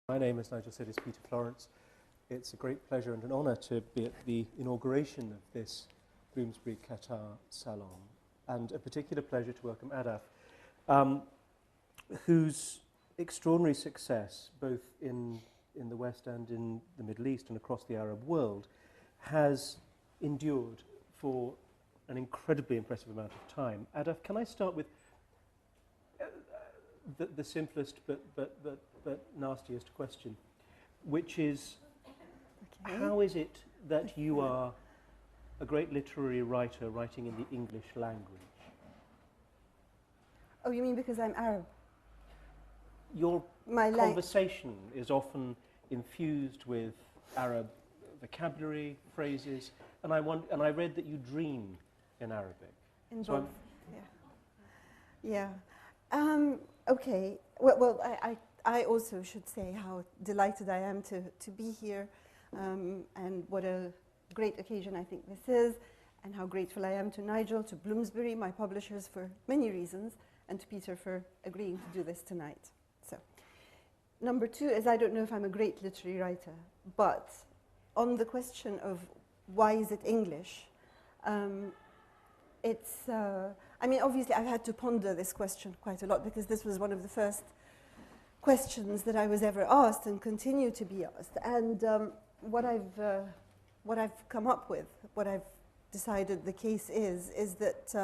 My name, as Nigel said, is Peter Florence. It's a great pleasure and an honour to be at the inauguration of this Bloomsbury Qatar Salon, and a particular pleasure to welcome Ahdaf, whose extraordinary success, both in the West and in the Middle East and across the Arab world, has endured for an incredibly impressive amount of time. Ahdaf, can I start with the simplest but nastiest question, which is, how is it that you are a great literary writer writing in the English language? Oh, you mean because I'm Arab? Your conversation is often infused with Arab vocabulary, phrases, and I read that you dream in Arabic. In both, yeah. Okay. Well, I also should say how delighted I am to be here, and what a great occasion I think this is, and how grateful I am to Nigel, to Bloomsbury, my publishers, for many reasons, and to Peter for agreeing to do this tonight. So, number two is, I don't know if I'm a great literary writer, but on the question of why is it English, I mean, obviously I've had to ponder this question quite a lot, because this was one of the first questions that I was ever asked and continue to be asked. And what I've come up with, what I've decided the case is that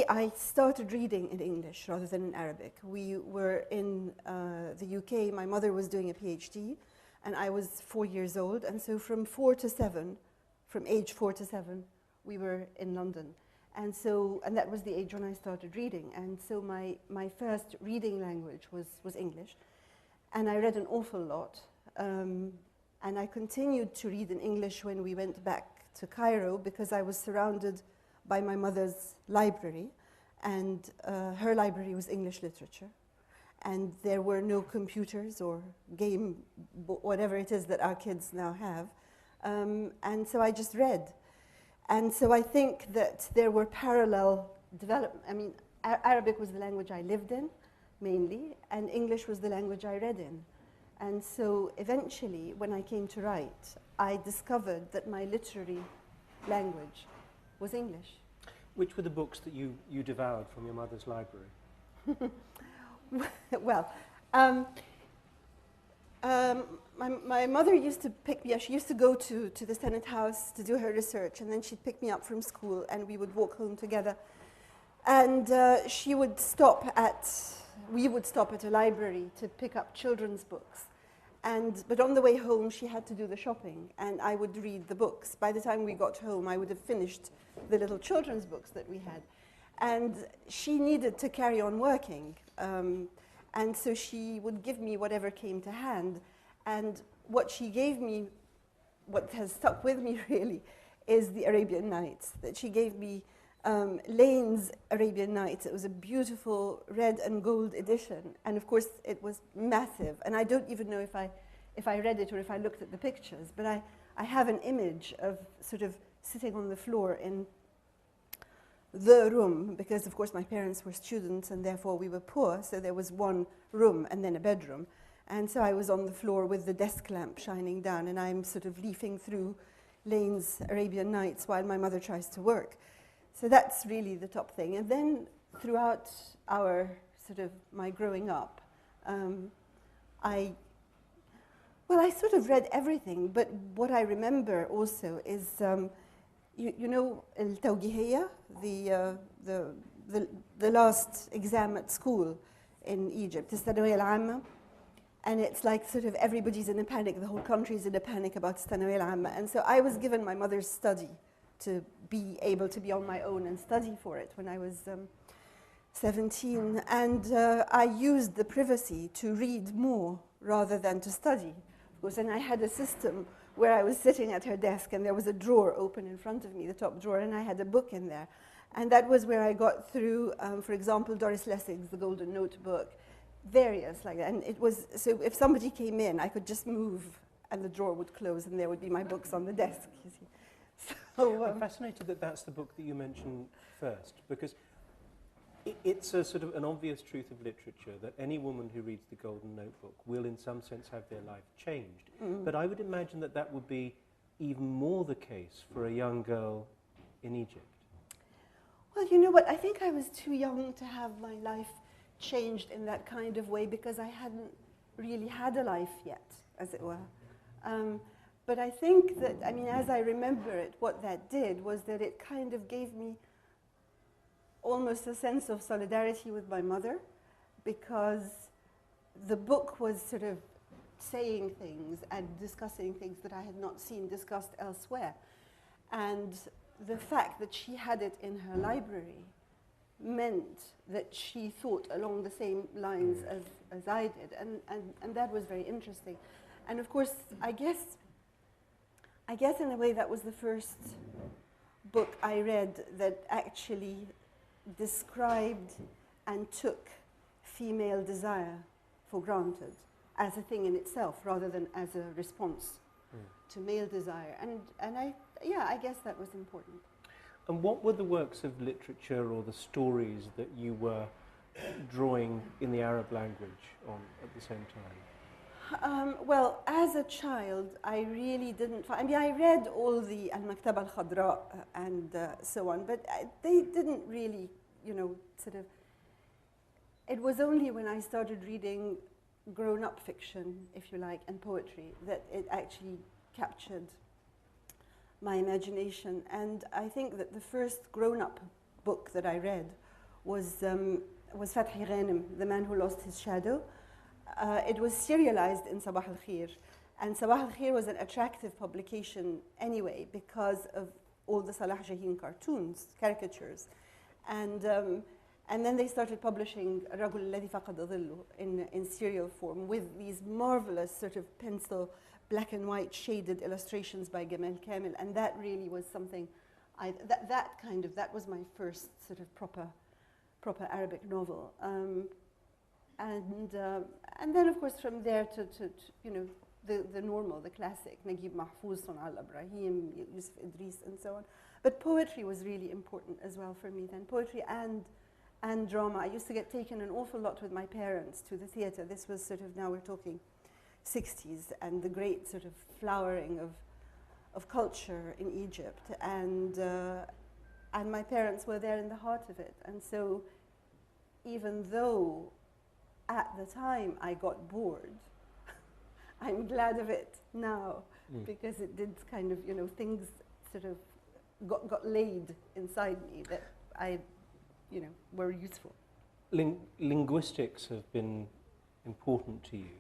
I started reading in English rather than in Arabic. We were in the UK. My mother was doing a PhD, and I was 4 years old. And so from age 4 to 7, we were in London. And that was the age when I started reading. And so my first reading language was English. And I read an awful lot. And I continued to read in English when we went back to Cairo, because I was surrounded by my mother's library. And her library was English literature. And there were no computers or whatever it is that our kids now have. And so I just read. And so I think that there were parallel development. I mean, Arabic was the language I lived in, mainly, and English was the language I read in. And so eventually, when I came to write, I discovered that my literary language was English. Which were the books that you devoured from your mother's library? Well, my mother used to pick me up. She used to go to the Senate House to do her research, and then she'd pick me up from school, and we would walk home together. And we would stop at a library to pick up children's books. But on the way home, she had to do the shopping, and I would read the books. By the time we got home, I would have finished the little children's books that we had. And she needed to carry on working. And so she would give me whatever came to hand. And what she gave me, what has stuck with me really, is the Arabian Nights. That she gave me Lane's Arabian Nights. It was a beautiful red and gold edition. And of course, it was massive. And I don't even know if I read it or if I looked at the pictures. But I have an image of sort of sitting on the floor in the room, because of course my parents were students and therefore we were poor, so there was one room and then a bedroom. And so I was on the floor with the desk lamp shining down, and I'm sort of leafing through Lane's Arabian Nights while my mother tries to work. So that's really the top thing. And then throughout my growing up, I sort of read everything, but what I remember also is you know, التوجيهية, the last exam at school in Egypt, الثانوية العامة, and it's like sort of everybody's in a panic, the whole country's in a panic about الثانوية العامة. And so I was given my mother's study to be able to be on my own and study for it when I was 17. And I used the privacy to read more rather than to study. Of course, and I had a system where I was sitting at her desk, and there was a drawer open in front of me, the top drawer, and I had a book in there. And that was where I got through, for example, Doris Lessing's The Golden Notebook, various like that. And it was, so if somebody came in, I could just move, and the drawer would close, and there would be my books on the desk, you see. So, I'm fascinated that that's the book that you mentioned first, because It's a sort of an obvious truth of literature that any woman who reads The Golden Notebook will in some sense have their life changed. But I would imagine that that would be even more the case for a young girl in Egypt. Well, you know what? I think I was too young to have my life changed in that kind of way because I hadn't really had a life yet, as it were. But I think that, I mean, as I remember it, what that did was that it kind of gave me almost a sense of solidarity with my mother, because the book was sort of saying things and discussing things that I had not seen discussed elsewhere. And the fact that she had it in her library meant that she thought along the same lines as I did, and that was very interesting. And of course, I guess in a way that was the first book I read that actually described and took female desire for granted as a thing in itself rather than as a response to male desire. And I guess that was important. And what were the works of literature or the stories that you were drawing in the Arab language on at the same time? Well, as a child, I really didn't I mean, I read all the Al-Maktaba Al-Khadra and so on, but they didn't really, you know, sort of... It was only when I started reading grown-up fiction, if you like, and poetry, that it actually captured my imagination. And I think that the first grown-up book that I read was Fathi Ghanem, The Man Who Lost His Shadow. It was serialized in Sabah al-Khair, and Sabah al-Khair was an attractive publication anyway because of all the Salah Jahin cartoons, caricatures. And then they started publishing Rajul Alladhi Faqada Dhillu in serial form with these marvelous sort of pencil, black and white shaded illustrations by Gamal Kamil, and that really was something, that was my first sort of proper Arabic novel. And then, of course, from there to you know, the normal, the classic, Naguib Mahfouz, Son al-Ibrahim, Yusuf Idris, and so on. But poetry was really important as well for me then. Poetry and drama. I used to get taken an awful lot with my parents to the theatre. This was sort of, now we're talking 60s, and the great sort of flowering of culture in Egypt. And my parents were there in the heart of it. And so even though at the time I got bored, I'm glad of it now, because it did kind of, you know, things sort of got laid inside me that you know, were useful. Linguistics have been important to you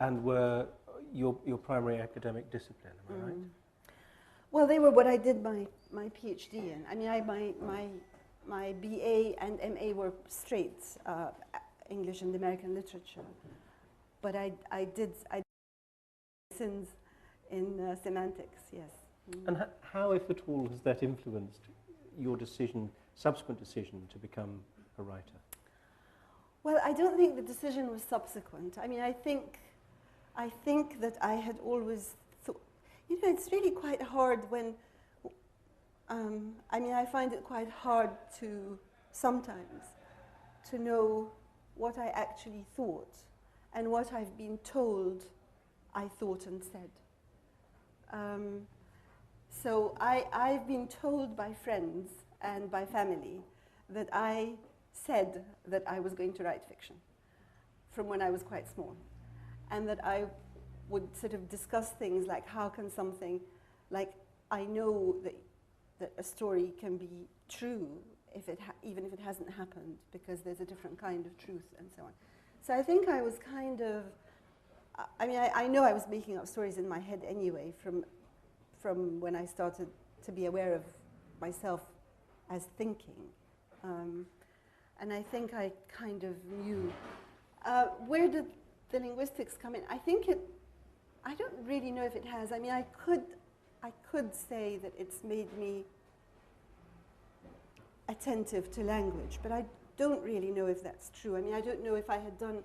and were your primary academic discipline, am I right? Well, they were what I did my PhD in. I mean, my BA and MA were straight English and American literature, but I did sins in semantics, yes. And how, if at all, has that influenced your subsequent decision to become a writer? Well, I don't think the decision was subsequent. I mean, I think that I had always thought, you know, it's really quite hard when, I mean, I find it quite hard sometimes to know what I actually thought and what I've been told I thought and said. So I've been told by friends and by family that I said that I was going to write fiction from when I was quite small, and that I would sort of discuss things like, how can something, like, I know that a story can be true even if it hasn't happened, because there's a different kind of truth and so on. So I think I was kind of, I mean, I know I was making up stories in my head anyway from when I started to be aware of myself as thinking. And I think I kind of knew. Where did the linguistics come in? I don't really know if it has. I mean, I could say that it's made me attentive to language, but I don't really know if that's true. I mean, I don't know if I had done